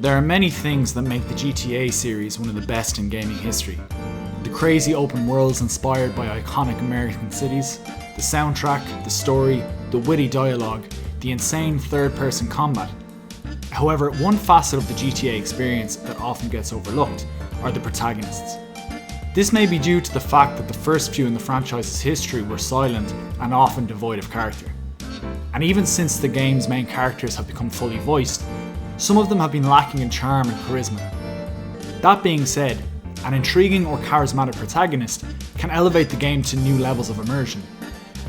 There are many things that make the GTA series one of the best in gaming history. The crazy open worlds inspired by iconic American cities, the soundtrack, the story, the witty dialogue, the insane third-person combat. However, one facet of the GTA experience that often gets overlooked are the protagonists. This may be due to the fact that the first few in the franchise's history were silent and often devoid of character. And even since the game's main characters have become fully voiced, some of them have been lacking in charm and charisma. That being said, an intriguing or charismatic protagonist can elevate the game to new levels of immersion,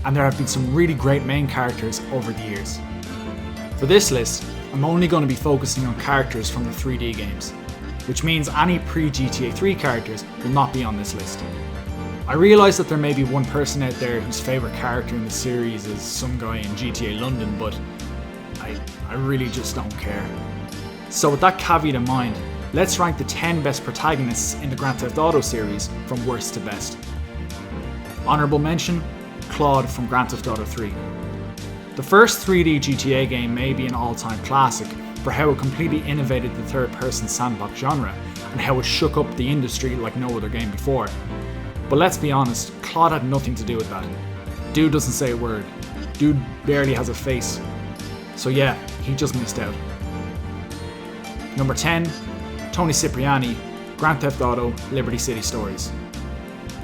and there have been some really great main characters over the years. For this list, I'm only going to be focusing on characters from the 3D games, which means any pre-GTA 3 characters will not be on this list. I realise that there may be one person out there whose favourite character in the series is some guy in GTA London, but I really just don't care. So with that caveat in mind, let's rank the 10 best protagonists in the Grand Theft Auto series from worst to best. Honourable mention, Claude from Grand Theft Auto 3. The first 3D GTA game may be an all-time classic for how it completely innovated the third-person sandbox genre and how it shook up the industry like no other game before. But let's be honest, Claude had nothing to do with that. Dude doesn't say a word. Dude barely has a face. So yeah, he just missed out. Number 10, Tony Cipriani, Grand Theft Auto, Liberty City Stories.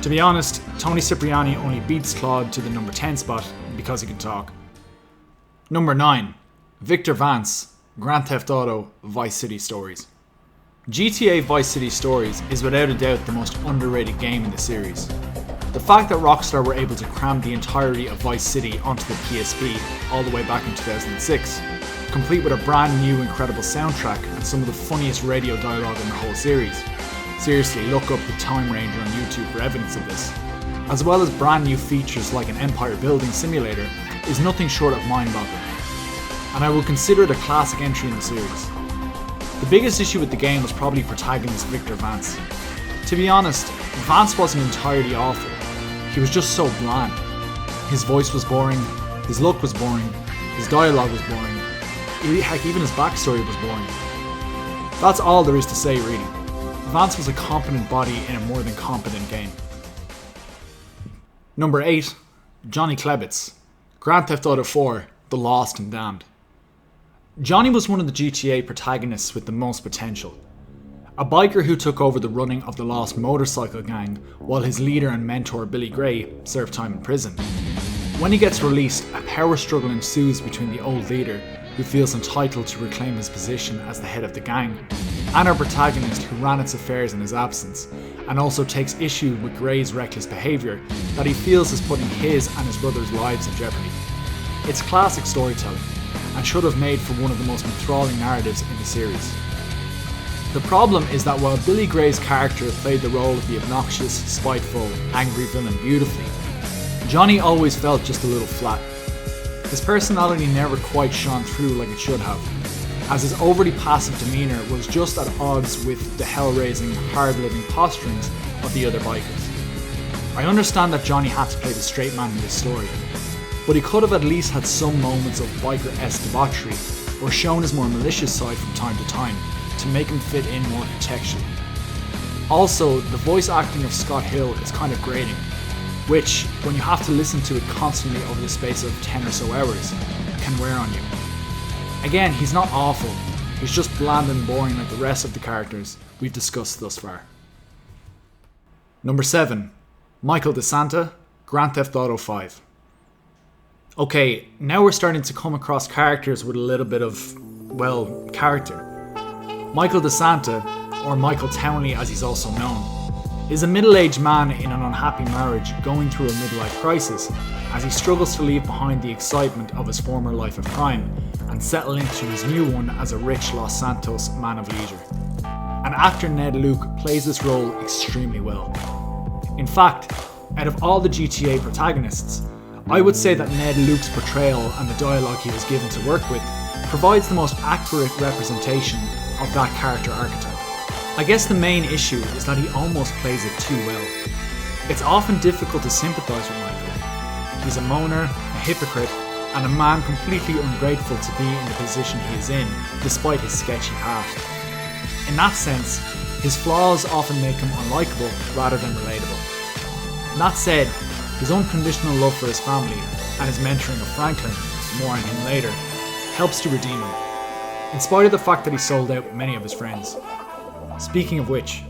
To be honest, Tony Cipriani only beats Claude to the number 10 spot because he can talk. Number 9, Victor Vance, Grand Theft Auto, Vice City Stories. GTA Vice City Stories is without a doubt the most underrated game in the series. The fact that Rockstar were able to cram the entirety of Vice City onto the PSP all the way back in 2006, complete with a brand new incredible soundtrack and some of the funniest radio dialogue in the whole series. Seriously, look up the Time Ranger on YouTube for evidence of this. As well as brand new features like an empire building simulator, is nothing short of mind-boggling. And I will consider it a classic entry in the series. The biggest issue with the game was probably protagonist Victor Vance. To be honest, Vance wasn't entirely awful. He was just so bland. His voice was boring, his look was boring, his dialogue was boring, heck, even his backstory was boring. That's all there is to say really. Vance was a competent body in a more than competent game. Number 8, Johnny Clements, Grand Theft Auto 4, The Lost and Damned. Johnny was one of the GTA protagonists with the most potential. A biker who took over the running of the Lost motorcycle gang while his leader and mentor Billy Gray served time in prison. When he gets released, a power struggle ensues between the old leader, who feels entitled to reclaim his position as the head of the gang, and our protagonist who ran its affairs in his absence, and also takes issue with Gray's reckless behaviour that he feels is putting his and his brother's lives in jeopardy. It's classic storytelling, and should have made for one of the most enthralling narratives in the series. The problem is that while Billy Gray's character played the role of the obnoxious, spiteful, angry villain beautifully, Johnny always felt just a little flat. His personality never quite shone through like it should have, as his overly passive demeanour was just at odds with the hell-raising, hard-living posturings of the other bikers. I understand that Johnny had to play the straight man in this story, but he could have at least had some moments of biker-esque debauchery, or shown his more malicious side from time to time, to make him fit in more contextually. Also, the voice acting of Scott Hill is kind of grating, which, when you have to listen to it constantly over the space of 10 or so hours, can wear on you. Again, he's not awful, he's just bland and boring like the rest of the characters we've discussed thus far. Number 7, Michael DeSanta, Grand Theft Auto 5. Okay, now we're starting to come across characters with a little bit of, well, character. Michael DeSanta, or Michael Townley as he's also known, is a middle-aged man in an unhappy marriage going through a midlife crisis as he struggles to leave behind the excitement of his former life of crime and settle into his new one as a rich Los Santos man of leisure. And actor Ned Luke plays this role extremely well. In fact, out of all the GTA protagonists, I would say that Ned Luke's portrayal and the dialogue he was given to work with provides the most accurate representation of that character archetype. I guess the main issue is that he almost plays it too well. It's often difficult to sympathise with Michael. He's a moaner, a hypocrite, and a man completely ungrateful to be in the position he is in, despite his sketchy past. In that sense, his flaws often make him unlikable rather than relatable. That said, his unconditional love for his family and his mentoring of Franklin, more on him later, helps to redeem him, in spite of the fact that he sold out many of his friends. Speaking of which,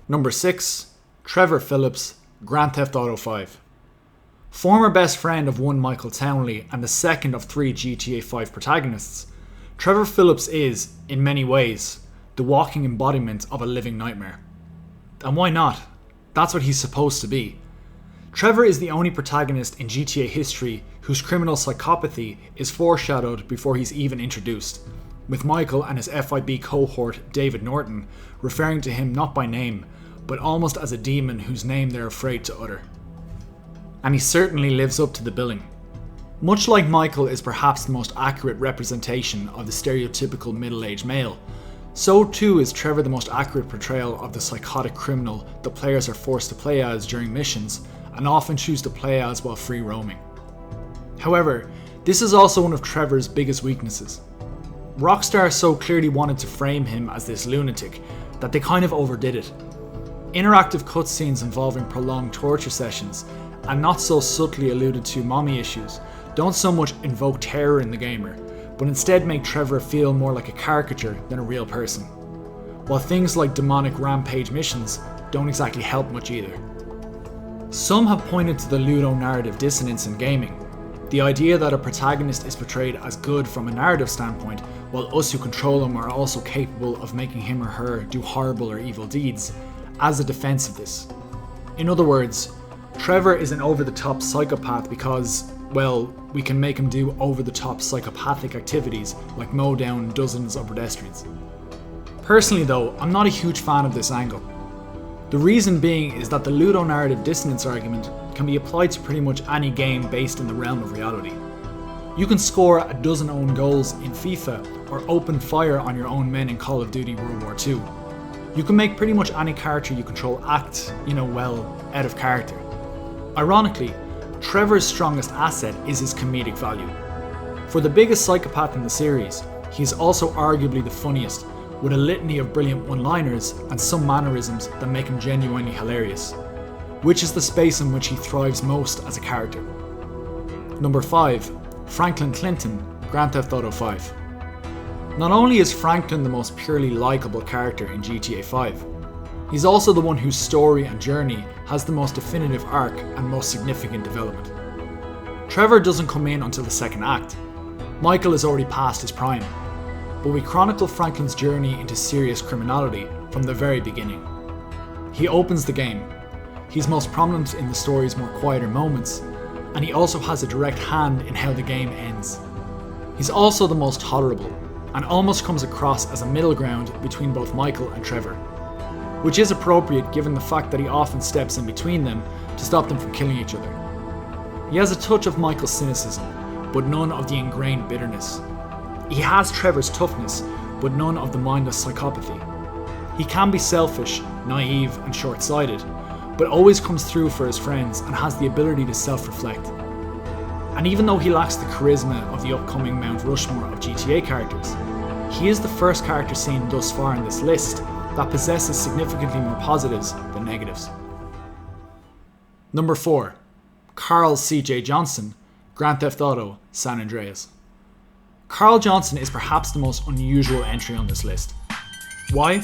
number 6, Trevor Phillips, Grand Theft Auto 5. Former best friend of one Michael Townley and the second of 3 GTA 5 protagonists, Trevor Phillips is, in many ways, the walking embodiment of a living nightmare. And why not? That's what he's supposed to be. Trevor is the only protagonist in GTA history whose criminal psychopathy is foreshadowed before he's even introduced, with Michael and his FIB cohort David Norton referring to him not by name, but almost as a demon whose name they're afraid to utter. And he certainly lives up to the billing. Much like Michael is perhaps the most accurate representation of the stereotypical middle-aged male, so too is Trevor the most accurate portrayal of the psychotic criminal that players are forced to play as during missions and often choose to play as while free roaming. However, this is also one of Trevor's biggest weaknesses. Rockstar so clearly wanted to frame him as this lunatic that they kind of overdid it. Interactive cutscenes involving prolonged torture sessions and not so subtly alluded to mommy issues don't so much invoke terror in the gamer, but instead make Trevor feel more like a caricature than a real person. While things like demonic rampage missions don't exactly help much either. Some have pointed to the ludonarrative dissonance in gaming, the idea that a protagonist is portrayed as good from a narrative standpoint, while us who control him are also capable of making him or her do horrible or evil deeds, as a defense of this. In other words, Trevor is an over-the-top psychopath because, well, we can make him do over-the-top psychopathic activities like mow down dozens of pedestrians. Personally though, I'm not a huge fan of this angle. The reason being is that the ludonarrative dissonance argument can be applied to pretty much any game based in the realm of reality. You can score a dozen own goals in FIFA or open fire on your own men in Call of Duty World War II. You can make pretty much any character you control act, out of character. Ironically, Trevor's strongest asset is his comedic value. For the biggest psychopath in the series, he's also arguably the funniest, with a litany of brilliant one-liners and some mannerisms that make him genuinely hilarious, which is the space in which he thrives most as a character. Number 5, Franklin Clinton, Grand Theft Auto 5. Not only is Franklin the most purely likeable character in GTA 5, he's also the one whose story and journey has the most definitive arc and most significant development. Trevor doesn't come in until the second act. Michael is already past his prime, but we chronicle Franklin's journey into serious criminality from the very beginning. He opens the game. He's most prominent in the story's more quieter moments, and he also has a direct hand in how the game ends. He's also the most tolerable, and almost comes across as a middle ground between both Michael and Trevor, which is appropriate given the fact that he often steps in between them to stop them from killing each other. He has a touch of Michael's cynicism, but none of the ingrained bitterness. He has Trevor's toughness, but none of the mindless psychopathy. He can be selfish, naive, and short-sighted, but always comes through for his friends and has the ability to self-reflect. And even though he lacks the charisma of the upcoming Mount Rushmore of GTA characters, he is the first character seen thus far in this list that possesses significantly more positives than negatives. Number 4, Carl C.J. Johnson, Grand Theft Auto San Andreas. Carl Johnson is perhaps the most unusual entry on this list. Why?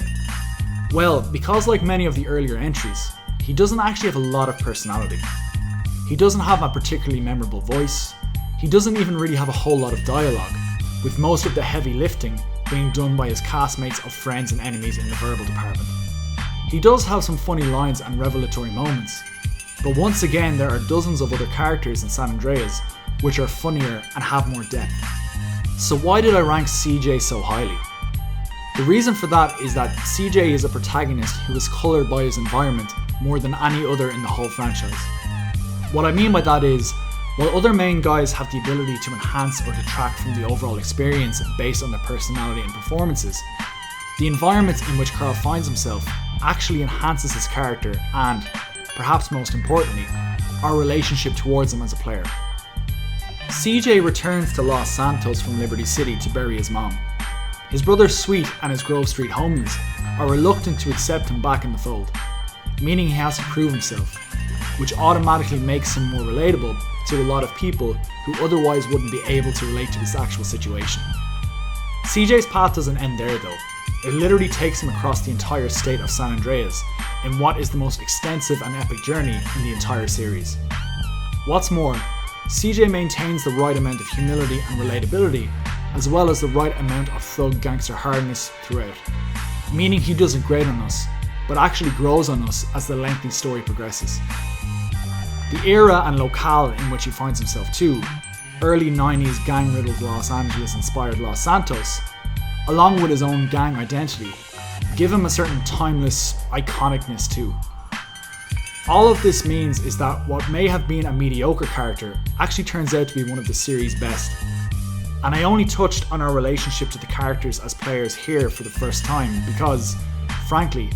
Well, because like many of the earlier entries, he doesn't actually have a lot of personality. He doesn't have a particularly memorable voice. He doesn't even really have a whole lot of dialogue, with most of the heavy lifting being done by his castmates of friends and enemies in the verbal department. He does have some funny lines and revelatory moments, but once again there are dozens of other characters in San Andreas which are funnier and have more depth. So why did I rank CJ so highly? The reason for that is that CJ is a protagonist who is coloured by his environment more than any other in the whole franchise. What I mean by that is, while other main guys have the ability to enhance or detract from the overall experience based on their personality and performances, the environment in which Carl finds himself actually enhances his character and, perhaps most importantly, our relationship towards him as a player. CJ returns to Los Santos from Liberty City to bury his mom. His brother Sweet and his Grove Street homies are reluctant to accept him back in the fold, meaning he has to prove himself, which automatically makes him more relatable to a lot of people who otherwise wouldn't be able to relate to this actual situation. CJ's path doesn't end there though. It literally takes him across the entire state of San Andreas in what is the most extensive and epic journey in the entire series. What's more, CJ maintains the right amount of humility and relatability, as well as the right amount of thug gangster hardness throughout, meaning he doesn't grade on us, but actually grows on us as the lengthy story progresses. The era and locale in which he finds himself too, early 90s gang-riddled Los Angeles-inspired Los Santos, along with his own gang identity, give him a certain timeless iconicness too. All of this means is that what may have been a mediocre character actually turns out to be one of the series' best. And I only touched on our relationship to the characters as players here for the first time because, frankly,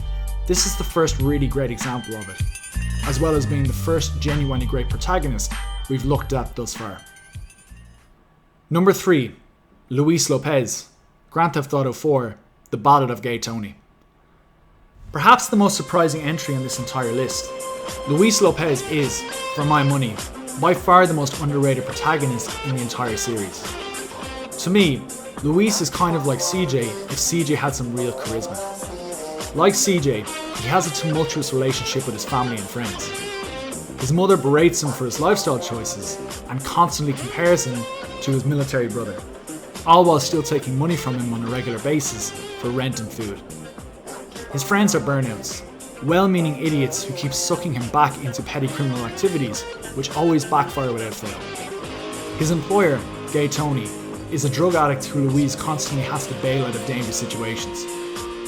this is the first really great example of it, as well as being the first genuinely great protagonist we've looked at thus far. Number 3, Luis Lopez, Grand Theft Auto 4, The Ballad of Gay Tony. Perhaps the most surprising entry on this entire list, Luis Lopez is, for my money, by far the most underrated protagonist in the entire series. To me, Luis is kind of like CJ if CJ had some real charisma. Like CJ, he has a tumultuous relationship with his family and friends. His mother berates him for his lifestyle choices and constantly compares him to his military brother, all while still taking money from him on a regular basis for rent and food. His friends are burnouts, well-meaning idiots who keep sucking him back into petty criminal activities, which always backfire without fail. His employer, Gay Tony, is a drug addict who Luis constantly has to bail out of dangerous situations,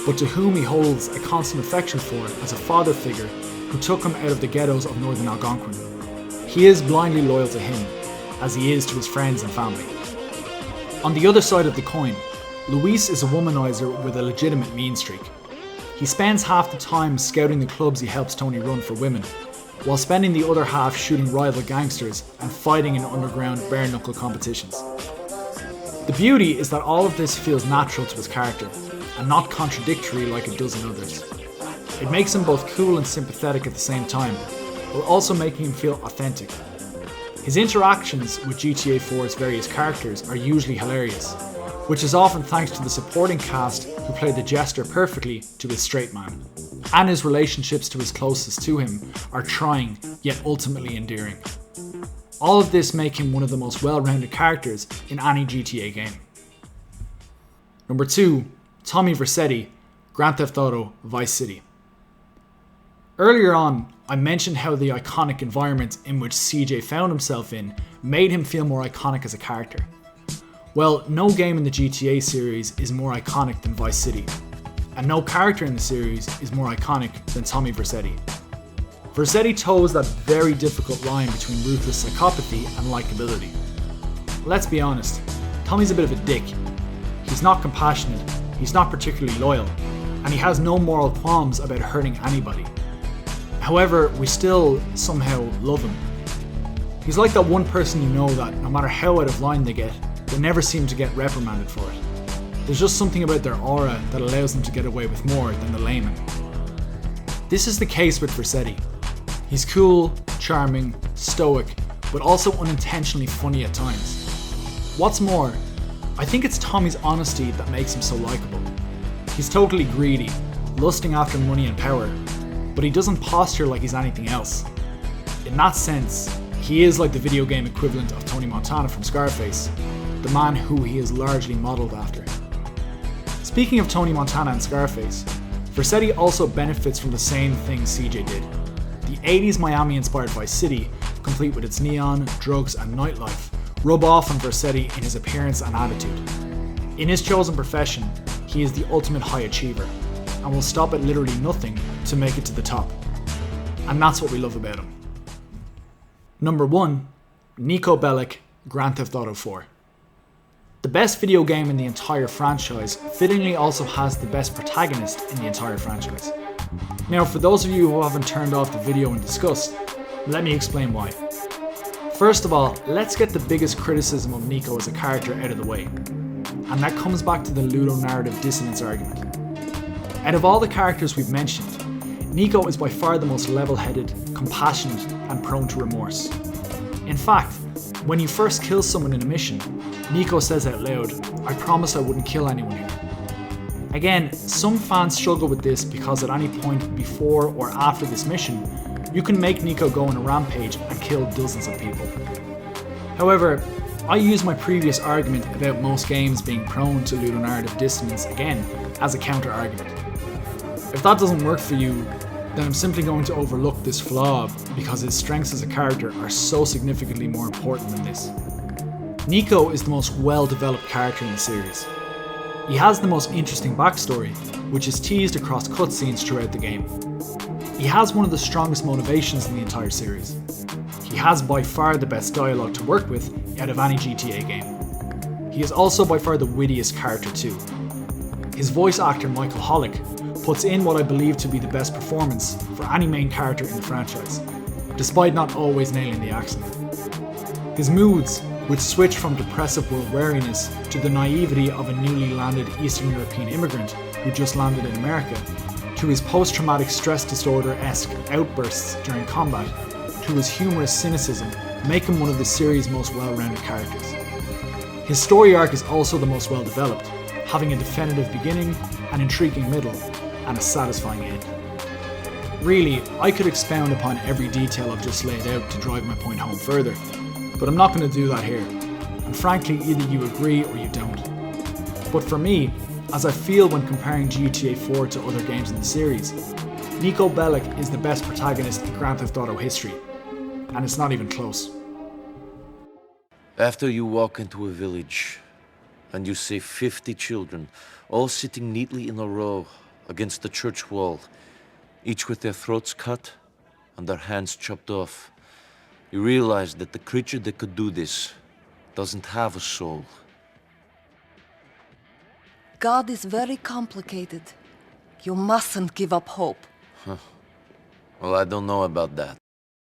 but to whom he holds a constant affection for as a father figure who took him out of the ghettos of northern Algonquin. He is blindly loyal to him, as he is to his friends and family. On the other side of the coin, Luis is a womanizer with a legitimate mean streak. He spends half the time scouting the clubs he helps Tony run for women, while spending the other half shooting rival gangsters and fighting in underground bare-knuckle competitions. The beauty is that all of this feels natural to his character, and not contradictory like it does in others. It makes him both cool and sympathetic at the same time, while also making him feel authentic. His interactions with GTA 4's various characters are usually hilarious, which is often thanks to the supporting cast who play the jester perfectly to his straight man, and his relationships to his closest to him are trying, yet ultimately endearing. All of this make him one of the most well-rounded characters in any GTA game. Number 2, Tommy Vercetti, Grand Theft Auto Vice City. Earlier on, I mentioned how the iconic environment in which CJ found himself in made him feel more iconic as a character. Well, no game in the GTA series is more iconic than Vice City, and no character in the series is more iconic than Tommy Vercetti. Vercetti toes that very difficult line between ruthless psychopathy and likability. Let's be honest, Tommy's a bit of a dick. He's not compassionate, he's not particularly loyal, and he has no moral qualms about hurting anybody. However, we still somehow love him. He's like that one person you know that no matter how out of line they get, they never seem to get reprimanded for it. There's just something about their aura that allows them to get away with more than the layman. This is the case with Vercetti. He's cool, charming, stoic, but also unintentionally funny at times. What's more, I think it's Tommy's honesty that makes him so likable. He's totally greedy, lusting after money and power, but he doesn't posture like he's anything else. In that sense, he is like the video game equivalent of Tony Montana from Scarface, the man who he is largely modelled after. Speaking of Tony Montana and Scarface, Vercetti also benefits from the same thing CJ did. The 80s Miami-inspired Vice City, complete with its neon, drugs and nightlife, rub off on Vercetti in his appearance and attitude. In his chosen profession, he is the ultimate high achiever, and will stop at literally nothing to make it to the top. And that's what we love about him. Number 1, Nico Bellic, Grand Theft Auto 4. The best video game in the entire franchise fittingly also has the best protagonist in the entire franchise. Now, for those of you who haven't turned off the video in disgust, let me explain why. First of all, let's get the biggest criticism of Nico as a character out of the way. and that comes back to the ludonarrative dissonance argument. Out of all the characters we've mentioned, Nico is by far the most level-headed, compassionate, and prone to remorse. In fact, when you first kill someone in a mission, Nico says out loud, "I promise I wouldn't kill anyone here." Again, some fans struggle with this because at any point before or after this mission, you can make Nico go on a rampage and kill dozens of people. However, I use my previous argument about most games being prone to ludonarrative dissonance again as a counter-argument. If that doesn't work for you, then I'm simply going to overlook this flaw because his strengths as a character are so significantly more important than this. Nico is the most well-developed character in the series. He has the most interesting backstory, which is teased across cutscenes throughout the game. He has one of the strongest motivations in the entire series. He has by far the best dialogue to work with out of any GTA game. He is also by far the wittiest character too. His voice actor Michael Hollick puts in what I believe to be the best performance for any main character in the franchise, despite not always nailing the accent. His moods, which switch from depressive world weariness to the naivety of a newly landed Eastern European immigrant who just landed in America, to his post-traumatic stress disorder-esque outbursts during combat, to his humorous cynicism, make him one of the series' most well-rounded characters. His story arc is also the most well-developed, having a definitive beginning, an intriguing middle, and a satisfying end. Really, I could expound upon every detail I've just laid out to drive my point home further, but I'm not going to do that here, and frankly either you agree or you don't. But for me, as I feel when comparing GTA 4 to other games in the series, Nico Bellic is the best protagonist in Grand Theft Auto history, and it's not even close. After you walk into a village, and you see 50 children, all sitting neatly in a row against the church wall, each with their throats cut and their hands chopped off, you realize that the creature that could do this doesn't have a soul. God is very complicated. You mustn't give up hope. Well, I don't know about that.